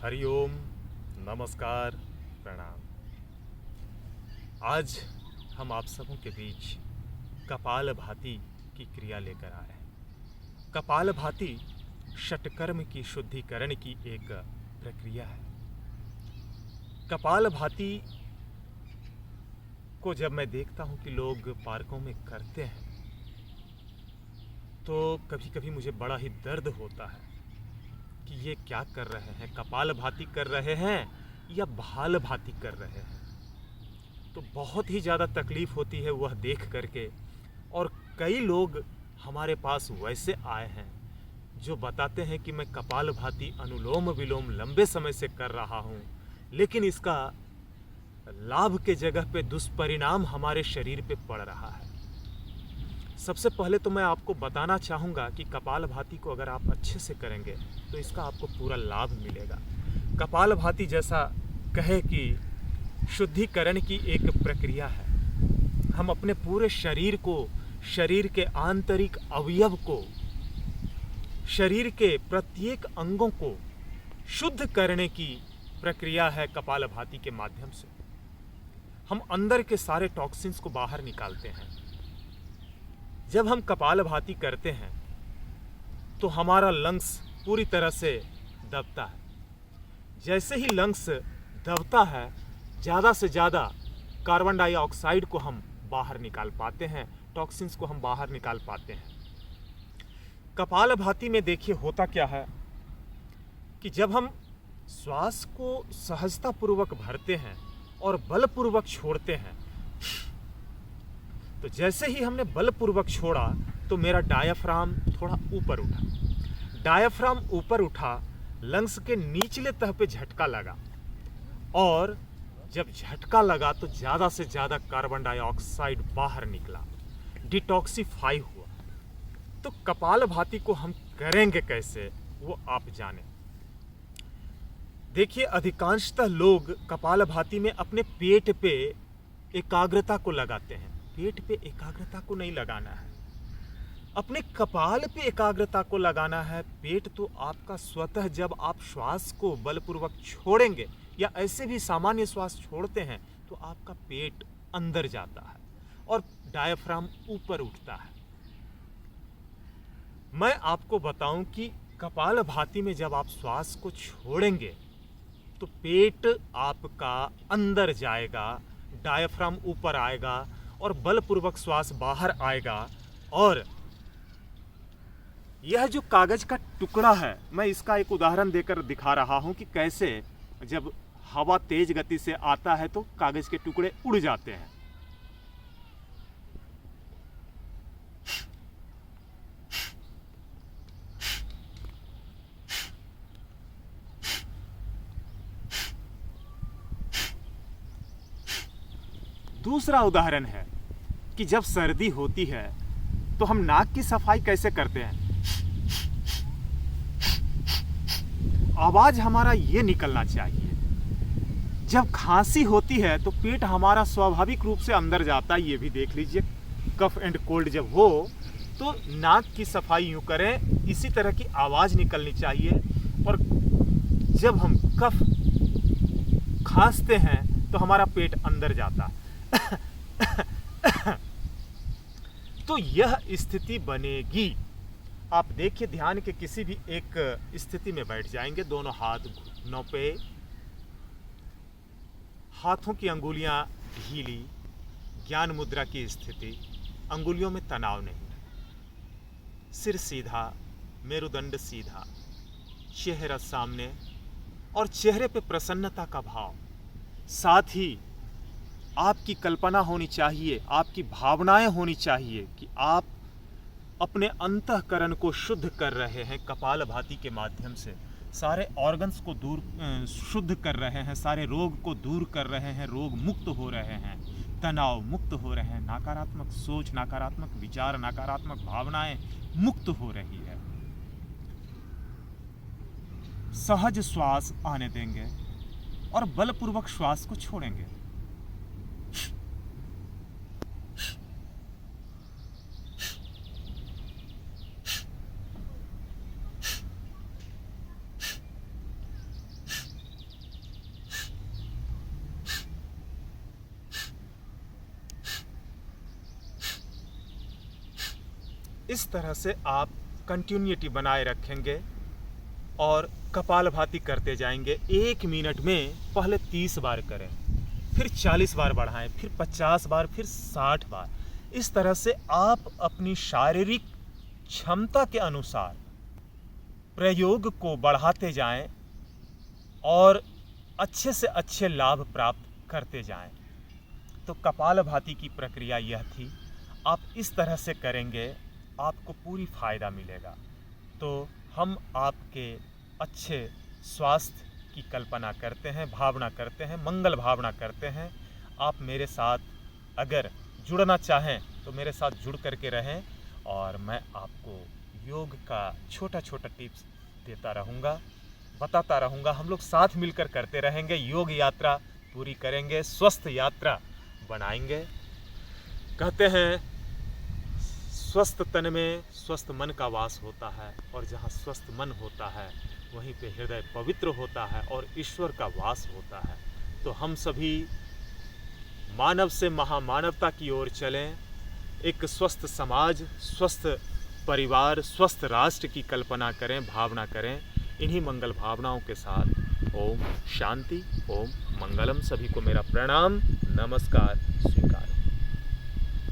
हरिओम, नमस्कार, प्रणाम। आज हम आप सबों के बीच कपालभाति की क्रिया लेकर आए हैं। कपालभाति षटकर्म की शुद्धिकरण की एक प्रक्रिया है। कपालभाति को जब मैं देखता हूँ कि लोग पार्कों में करते हैं तो कभी कभी मुझे बड़ा ही दर्द होता है कि ये क्या कर रहे हैं, कपालभाति कर रहे हैं या भालभाति कर रहे हैं। तो बहुत ही ज़्यादा तकलीफ़ होती है वह देख करके। और कई लोग हमारे पास वैसे आए हैं जो बताते हैं कि मैं कपालभाति अनुलोम विलोम लंबे समय से कर रहा हूँ, लेकिन इसका लाभ के जगह पे दुष्परिणाम हमारे शरीर पे पड़ रहा है। सबसे पहले तो मैं आपको बताना चाहूँगा कि कपालभाति को अगर आप अच्छे से करेंगे तो इसका आपको पूरा लाभ मिलेगा। कपालभाति जैसा कहे कि शुद्धिकरण की एक प्रक्रिया है। हम अपने पूरे शरीर को, शरीर के आंतरिक अवयव को, शरीर के प्रत्येक अंगों को शुद्ध करने की प्रक्रिया है कपालभाति के माध्यम से। हम अंदर के सारे टॉक्सिन्स को बाहर निकालते हैं। जब हम कपालभाति करते हैं तो हमारा लंग्स पूरी तरह से दबता है। जैसे ही लंग्स दबता है, ज़्यादा से ज़्यादा कार्बन डाइऑक्साइड को हम बाहर निकाल पाते हैं, टॉक्सिन्स को हम बाहर निकाल पाते हैं। कपालभाति में देखिए होता क्या है कि जब हम श्वास को सहजतापूर्वक भरते हैं और बलपूर्वक छोड़ते हैं, तो जैसे ही हमने बलपूर्वक छोड़ा तो मेरा डायाफ्राम थोड़ा ऊपर उठा। डायाफ्राम ऊपर उठा, लंग्स के निचले तह पे झटका लगा, और जब झटका लगा तो ज़्यादा से ज़्यादा कार्बन डाइऑक्साइड बाहर निकला, डिटॉक्सिफाई हुआ। तो कपालभाति को हम करेंगे कैसे वो आप जानें। देखिए, अधिकांशतः लोग कपालभाति में अपने पेट पे एकाग्रता को लगाते हैं। पेट पे एकाग्रता को नहीं लगाना है, अपने कपाल पे एकाग्रता को लगाना है। पेट तो आपका स्वतः, जब आप श्वास को बलपूर्वक छोड़ेंगे या ऐसे भी सामान्य श्वास छोड़ते हैं तो आपका पेट अंदर जाता है और डायफ्राम ऊपर उठता है। मैं आपको बताऊं कि कपालभाति में जब आप श्वास को छोड़ेंगे तो पेट आपका अंदर जाएगा, डायफ्राम ऊपर आएगा और बलपूर्वक श्वास बाहर आएगा। और यह जो कागज का टुकड़ा है, मैं इसका एक उदाहरण देकर दिखा रहा हूं कि कैसे जब हवा तेज गति से आता है तो कागज के टुकड़े उड़ जाते हैं। दूसरा उदाहरण है कि जब सर्दी होती है तो हम नाक की सफाई कैसे करते हैं। आवाज हमारा ये निकलना चाहिए। जब खांसी होती है तो पेट हमारा स्वाभाविक रूप से अंदर जाता है, ये भी देख लीजिए। कफ एंड कोल्ड जब हो तो नाक की सफाई यूं करें, इसी तरह की आवाज निकलनी चाहिए। और जब हम कफ खांसते हैं तो हमारा पेट अंदर जाता है। तो यह स्थिति बनेगी। आप देखिए, ध्यान के किसी भी एक स्थिति में बैठ जाएंगे, दोनों हाथ घुटनों पे, हाथों की अंगुलियां ढीली, ज्ञान मुद्रा की स्थिति, अंगुलियों में तनाव नहीं, सिर सीधा, मेरुदंड सीधा, चेहरा सामने और चेहरे पे प्रसन्नता का भाव। साथ ही आपकी कल्पना होनी चाहिए, आपकी भावनाएं होनी चाहिए कि आप अपने अंतःकरण को शुद्ध कर रहे हैं कपालभाति के माध्यम से। सारे ऑर्गन्स को शुद्ध कर रहे हैं, सारे रोग को दूर कर रहे हैं, रोग मुक्त हो रहे हैं, तनाव मुक्त हो रहे हैं, नकारात्मक सोच, नकारात्मक विचार, नकारात्मक भावनाएं मुक्त हो रही है। सहज श्वास आने देंगे और बलपूर्वक श्वास को छोड़ेंगे। इस तरह से आप कंटिन्यूटी बनाए रखेंगे और कपालभाति करते जाएंगे। 1 मिनट में पहले 30 बार करें, फिर 40 बार बढ़ाएं, फिर 50 बार, फिर 60 बार। इस तरह से आप अपनी शारीरिक क्षमता के अनुसार प्रयोग को बढ़ाते जाएं और अच्छे से अच्छे लाभ प्राप्त करते जाएं। तो कपालभाति की प्रक्रिया यह थी। आप इस तरह से करेंगे, आपको पूरी फायदा मिलेगा। तो हम आपके अच्छे स्वास्थ्य की कल्पना करते हैं, भावना करते हैं, मंगल भावना करते हैं। आप मेरे साथ अगर जुड़ना चाहें तो मेरे साथ जुड़ करके रहें और मैं आपको योग का छोटा छोटा टिप्स देता रहूँगा, बताता रहूँगा। हम लोग साथ मिलकर करते रहेंगे, योग यात्रा पूरी करेंगे, स्वस्थ यात्रा बनाएंगे। कहते हैं स्वस्थ तन में स्वस्थ मन का वास होता है, और जहाँ स्वस्थ मन होता है वहीं पे हृदय पवित्र होता है और ईश्वर का वास होता है। तो हम सभी मानव से महामानवता की ओर चलें, एक स्वस्थ समाज, स्वस्थ परिवार, स्वस्थ राष्ट्र की कल्पना करें, भावना करें। इन्हीं मंगल भावनाओं के साथ ओम शांति, ओम मंगलम। सभी को मेरा प्रणाम, नमस्कार।